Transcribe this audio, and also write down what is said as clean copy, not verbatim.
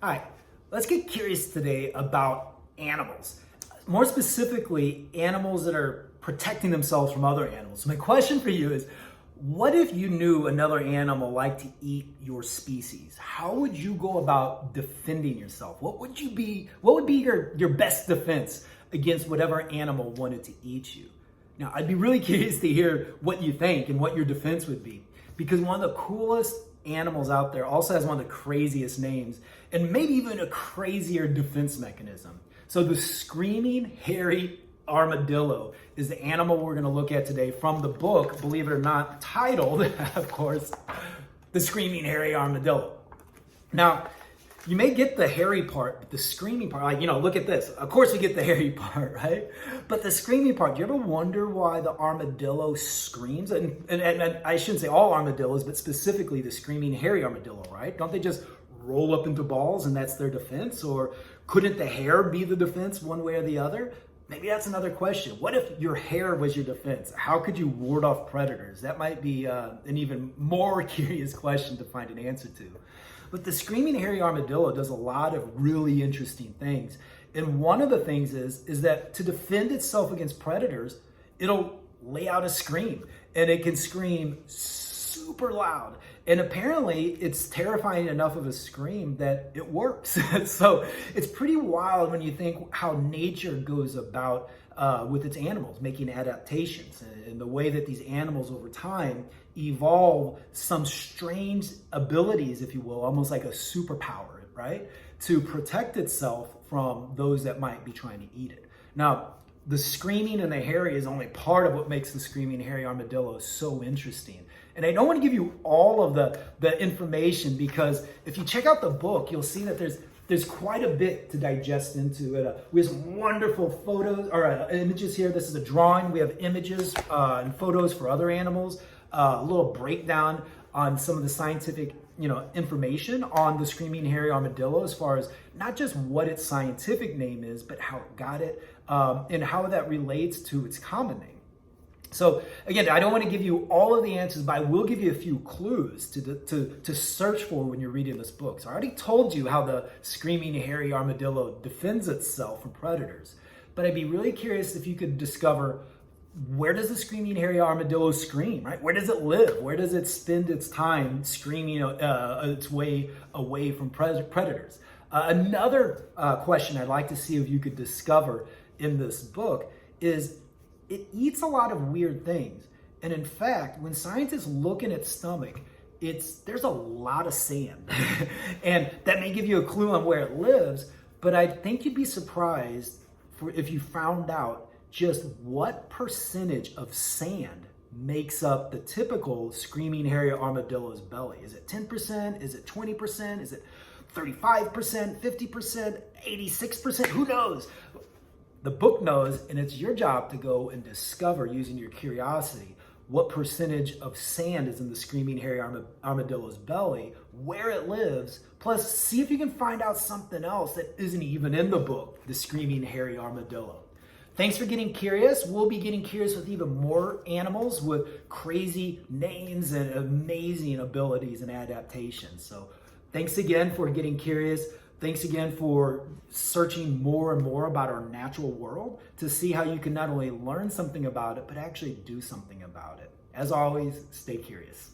All right, let's get curious today about animals. More specifically, animals that are protecting themselves from other animals. So my question for you is, what if you knew another animal liked to eat your species? How would you go about defending yourself? What would be your best defense against whatever animal wanted to eat you? Now, I'd be really curious to hear what you think and what your defense would be, because one of the coolest animals out there also has one of the craziest names and maybe even a crazier defense mechanism. So the Screaming Hairy Armadillo is the animal we're going to look at today from the book, believe it or not, titled, of course, The Screaming Hairy Armadillo. Now, you may get the hairy part, but the screaming part, look at this. Of course we get the hairy part, right? But the screaming part, do you ever wonder why the armadillo screams? And I shouldn't say all armadillos, but specifically the Screaming Hairy Armadillo, right? Don't they just roll up into balls and that's their defense? Or couldn't the hair be the defense one way or the other? Maybe that's another question. What if your hair was your defense? How could you ward off predators? That might be an even more curious question to find an answer to. But the Screaming Hairy Armadillo does a lot of really interesting things. And one of the things is that to defend itself against predators, it'll lay out a scream. And it can scream super loud. And apparently it's terrifying enough of a scream that it works. So it's pretty wild when you think how nature goes about with its animals, making adaptations, and the way that these animals over time evolve some strange abilities, if you will, almost like a superpower, right? To protect itself from those that might be trying to eat it. Now, the screaming and the hairy is only part of what makes the Screaming Hairy Armadillo so interesting. And I don't want to give you all of the information, because if you check out the book, you'll see that there's quite a bit to digest into it. We have some wonderful photos or images here. This is a drawing. We have images and photos for other animals. A little breakdown on some of the scientific, information on the Screaming Hairy Armadillo, as far as not just what its scientific name is, but how it got it, and how that relates to its common name. So again, I don't want to give you all of the answers, but I will give you a few clues to search for when you're reading this book. So I already told you how the Screaming Hairy Armadillo defends itself from predators, but I'd be really curious if you could discover, where does the Screaming Hairy Armadillo scream, right? Where does it live? Where does it spend its time screaming its way away from predators? Another question I'd like to see if you could discover in this book is, it eats a lot of weird things. And in fact, when scientists look in its stomach, there's a lot of sand. And that may give you a clue on where it lives, but I think you'd be surprised if you found out just what percentage of sand makes up the typical Screaming Hairy Armadillo's belly. Is it 10%? Is it 20%? Is it 35%, 50%, 86%? Who knows? The book knows, and it's your job to go and discover, using your curiosity, what percentage of sand is in the Screaming Hairy Armadillo's belly, where it lives, plus see if you can find out something else that isn't even in the book, The Screaming Hairy Armadillo. Thanks for getting curious. We'll be getting curious with even more animals with crazy names and amazing abilities and adaptations. So thanks again for getting curious. Thanks again for searching more and more about our natural world to see how you can not only learn something about it, but actually do something about it. As always, stay curious.